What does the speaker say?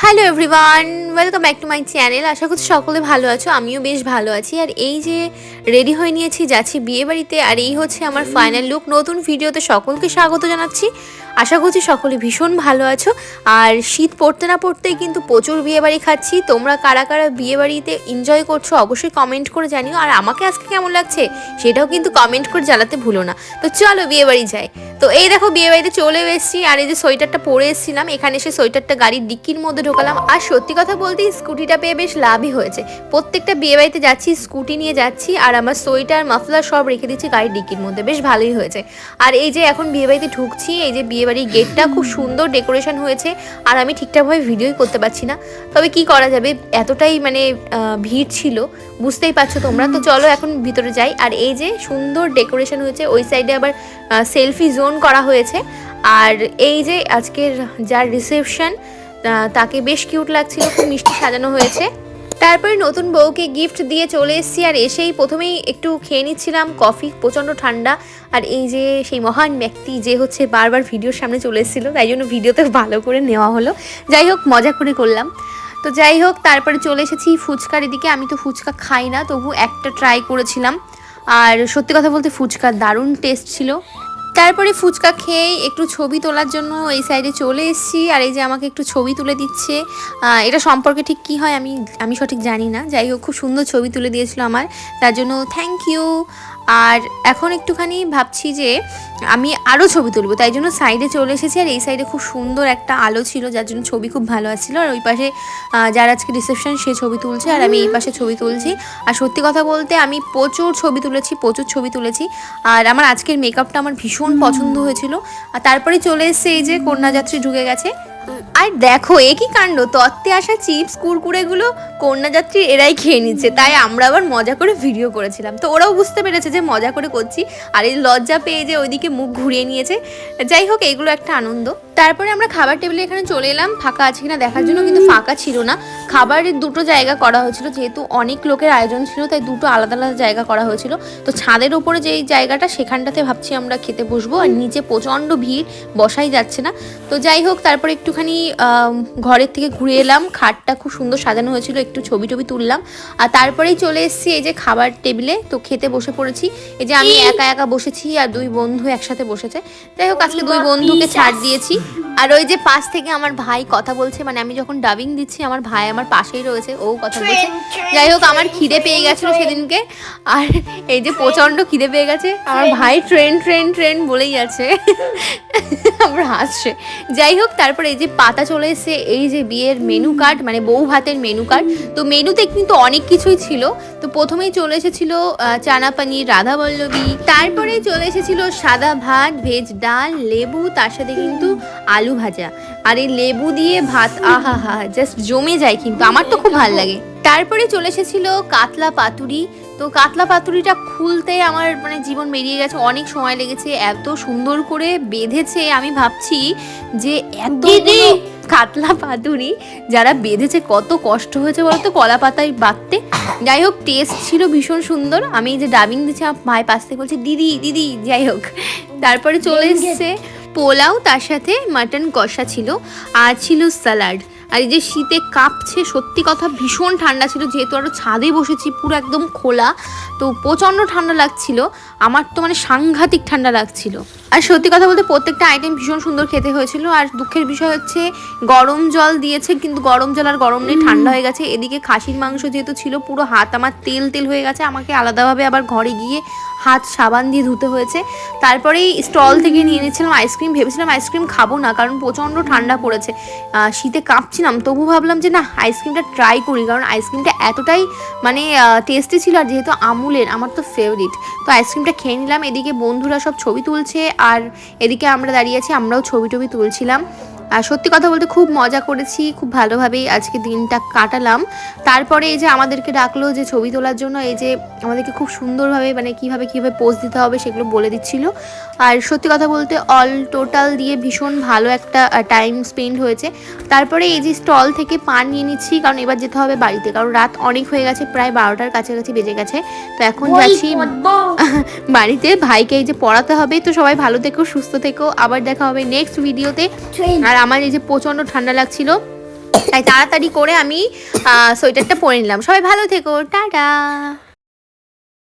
Hello everyone, welcome back to my channel. আশা করছি সকলে ভালো আছো, আমিও বেশ ভালো আছি। আর এই যে রেডি হয়ে নিয়েছি, যাচ্ছি বিয়ে বাড়িতে। আর এই হচ্ছে আমার ফাইনাল লুক। নতুন ভিডিওতে সকলকে স্বাগত জানাচ্ছি। আশা করছি সকলে ভীষণ ভালো আছো। আর শীত পড়তে না পড়তেই কিন্তু প্রচুর বিয়ে বাড়ি খাচ্ছি। তোমরা কারা কারা বিয়ে বাড়িতে এনজয় করছো অবশ্যই কমেন্ট করে জানিও। আর আমাকে আজকে কেমন লাগছে সেটাও কিন্তু কমেন্ট করে জানাতে ভুলো না। তো চলো বিয়ে বাড়ি যাই। তো এই দেখো বিয়ে বাড়িতে চলে এসেছি। আর এই যে সোয়েটারটা পরে এসেছিলাম, এখানে এসে সোয়েটারটা গাড়ির ডিক্কির মধ্যে ঢোকালাম। আর সত্যি কথা বলতে স্কুটিটা পেয়ে বেশ লাভই হয়েছে। প্রত্যেকটা বিয়ে বাড়িতে যাচ্ছি স্কুটি নিয়ে যাচ্ছি, আর আমার সোয়েটার মাফলার সব রেখে দিচ্ছি গাড়ির ডিক্কির মধ্যে, বেশ ভালোই হয়েছে। আর এই যে এখন বিয়ে বাড়িতে ঢুকছি, এই যে বিয়ে বাড়ির গেটটা খুব সুন্দর ডেকোরেশন হয়েছে। আর আমি ঠিকঠাকভাবে ভিডিওই করতে পারছি না, তবে কি করা যাবে, এতটাই মানে ভিড় ছিল, বুঝতেই পারছো তোমরা। তো চলো এখন ভিতরে যাই। আর এই যে সুন্দর ডেকোরেশন হয়েছে, ওই সাইডে আবার সেলফি জোন করা হয়েছে। আর এই যে আজকের যার রিসেপশন, তাকে বেশ কিউট লাগছিল, খুব মিষ্টি সাজানো হয়েছে। তারপরে নতুন বউকে গিফট দিয়ে চলে এসেছি। আর এসেই প্রথমেই একটু খেয়ে নিচ্ছিলাম কফি, প্রচণ্ড ঠান্ডা। আর এই যে সেই মহান ব্যক্তি যে হচ্ছে বারবার ভিডিওর সামনে চলে এসেছিলো, তাই জন্য ভিডিওতে ভালো করে নেওয়া হলো। যাই হোক, মজা করে করলাম। তো যাই হোক, তারপরে চলে এসেছি ফুচকার এদিকে। আমি তো ফুচকা খাই না, তবু একটা ট্রাই করেছিলাম। আর সত্যি কথা বলতে ফুচকার দারুণ টেস্ট ছিল। তারপরে ফুচকা খেয়েই একটু ছবি তোলার জন্য এই সাইডে চলে এসেছি। আর এই যে আমাকে একটু ছবি তুলে দিচ্ছে। এটা সম্পর্কে ঠিক কী হয় আমি সঠিক জানি না। যাই হোক, খুব সুন্দর ছবি তুলে দিয়েছিল আমার, তার জন্য থ্যাংক ইউ। আর এখন একটুখানি ভাবছি যে আমি আরও ছবি তুলবো, তাই জন্য সাইডে চলে এসেছি। আর এই সাইডে খুব সুন্দর একটা আলো ছিল, যার জন্য ছবি খুব ভালো আসছিলো। আর ওই পাশে যার আজকে রিসেপশন সে ছবি তুলছে, আর আমি এই পাশে ছবি তুলছি। আর সত্যি কথা বলতে আমি প্রচুর ছবি তুলেছি। আর আমার আজকের মেকআপটা আমার ভীষণ পছন্দ হয়েছিল। আর তারপরে চলে এসছে এই যে কন্যাযাত্রী ঢুকে গেছে। আর দেখো এ কি কাণ্ড, তত্ত্বে আসা চিপস কুরকুরেগুলো কন্যাযাত্রী এরাই খেয়ে নিচ্ছে। তাই আমরা আবার মজা করে ভিডিও করেছিলাম, তো ওরাও বুঝতে পেরেছে যে মজা করে করছি। আর এই লজ্জা পেয়ে যে ওইদিকে মুখ ঘুরিয়ে নিয়েছে। যাই হোক, এইগুলো একটা আনন্দ। তারপরে আমরা খাবার টেবিলে এখানে চলে এলাম ফাঁকা আছে কিনা দেখার জন্য, কিন্তু ফাঁকা ছিল না। খাবারের দুটো জায়গা করা হয়েছিল, যেহেতু অনেক লোকের আয়োজন ছিল, তাই দুটো আলাদা আলাদা জায়গা করা হয়েছিল। তো ছাদের ওপরে যেই জায়গাটা, সেখানটাতে ভাবছি আমরা খেতে বসবো। আর নিচে প্রচণ্ড ভিড়, বসাই যাচ্ছে না। তো যাই হোক, তারপরে একটুখানি ঘরের থেকে ঘুরে এলাম। খাটটা খুব সুন্দর সাজানো হয়েছিল, একটু ছবি টবি তুললাম। আর তারপরেই চলে এসেছি এই যে খাবার টেবিলে। তো খেতে বসে পড়েছি। এই যে আমি একা একা বসেছি, আর দুই বন্ধু একসাথে বসেছে। যাই হোক, আজকে দুই বন্ধুকে ছাড় দিয়েছি। আর ওই যে পাশ থেকে আমার ভাই কথা বলছে, মানে আমি যখন ডাবিং দিচ্ছি আমার ভাই আমার পাশেই রয়েছে, ও কথা বলছে। যাই হোক, আমার খিদে পেয়ে গেছিলো সেদিনকে। আর এই যে প্রচণ্ড খিদে পেয়ে গেছে, আমার ভাই ট্রেন বলেই আছে। আমার হাসছে। যাই হোক, তারপরে এই যে পাতা চলে এসে, এই যে বিয়ের মেনু কার্ড, মানে বউ ভাতের মেনু কার্ড। তো মেনুতে কিন্তু অনেক কিছুই ছিল। তো প্রথমেই চলে এসেছিল চানা পানির রাধা বল্লভী, তারপরে চলে এসেছিল সাদা ভাত, ভেজ ডাল, লেবু, তার সাথে কিন্তু আলু ভাজা। আর এই লেবু দিয়ে ভাত, আহা হা, জাস্ট জমে যায়, কিন্তু আমার তো খুব ভালো লাগে। তারপরে চলে এসেছিল কাতলা পাতুরি। তো কাতলা পাতুরিটা খুলতে আমার মানে জীবন বেরিয়ে গেছে, অনেক সময় লেগেছে। এত সুন্দর করে বেঁধেছে, আমি ভাবছি যে এত কাতলা পাতুরি যারা বেঁধেছে কত কষ্ট হয়েছে বলতো কলা পাতায় বাঁধতে। যাই হোক, টেস্ট ছিল ভীষণ সুন্দর। আমি এই যে ডাবিং দিচ্ছি, আমার ভাই পাশ থেকে বলছে দিদি দিদি। যাই হোক, তারপরে চলে এসছে পোলাও, তার সাথে মাটন কষা ছিল, আর ছিল স্যালাড। আর এই যে শীতে কাঁপছে, সত্যি কথা ভীষণ ঠান্ডা ছিল, যেহেতু আরও ছাদে বসেছি, পুরো একদম খোলা, তো প্রচণ্ড ঠান্ডা লাগছিল। আমার তো মানে সাংঘাতিক ঠান্ডা লাগছিল। আর সত্যি কথা বলতে প্রত্যেকটা আইটেম ভীষণ সুন্দর খেতে হয়েছিল। আর দুঃখের বিষয় হচ্ছে গরম জল দিয়েছে, কিন্তু গরম জল আর গরম নেই, ঠান্ডা হয়ে গেছে। এদিকে খাসির মাংস যেহেতু ছিল, পুরো হাত আমার তেল হয়ে গেছে, আমাকে আলাদাভাবে আবার ঘরে গিয়ে হাত সাবান দিয়ে ধুতে হয়েছে। তারপরেই স্টল থেকে নিয়ে নিয়েছিলাম আইসক্রিম। ভেবেছিলাম আইসক্রিম খাবো না, কারণ প্রচণ্ড ঠান্ডা পড়েছে, শীতে কাঁপছিলাম। তবু ভাবলাম যে না, আইসক্রিমটা ট্রাই করি, কারণ আইসক্রিমটা এতটাই মানে টেস্টি ছিল। আর যেহেতু আমুলের, আমার তো ফেভারিট, তো আইসক্রিমটা খেয়ে নিলাম। এদিকে বন্ধুরা সব ছবি তুলছে, আর এদিকে আমরা দাঁড়িয়ে আছি, আমরাও ছবি টবি তুলছিলাম। আর সত্যি কথা বলতে খুব মজা করেছি, খুব ভালোভাবেই আজকে দিনটা কাটালাম। তারপরে এই যে আমাদেরকে ডাকলো যে ছবি তোলার জন্য, এই যে আমাদেরকে খুব সুন্দরভাবে মানে কীভাবে পোজ দিতে হবে সেগুলো বলে দিচ্ছিল। আর সত্যি কথা বলতে অল টোটাল দিয়ে ভীষণ ভালো একটা টাইম স্পেন্ড হয়েছে। তারপরে এই যে স্টল থেকে পান নিয়ে নিচ্ছি, কারণ এবার যেতে হবে বাড়িতে, কারণ রাত অনেক হয়ে গেছে, প্রায় 12টার কাছাকাছি বেজে গেছে। তো এখন যাচ্ছি বাড়িতে, ভাইকে এই যে পড়াতে হবে। তো সবাই ভালো থেকো, সুস্থ থেকো, আবার দেখা হবে নেক্সট ভিডিওতে। আর আমার এই যে প্রচণ্ড ঠান্ডা লাগছিল, তাই তাড়াতাড়ি করে আমি সোয়েটারটা পরে নিলাম। সবাই ভালো থেকো, টাটা।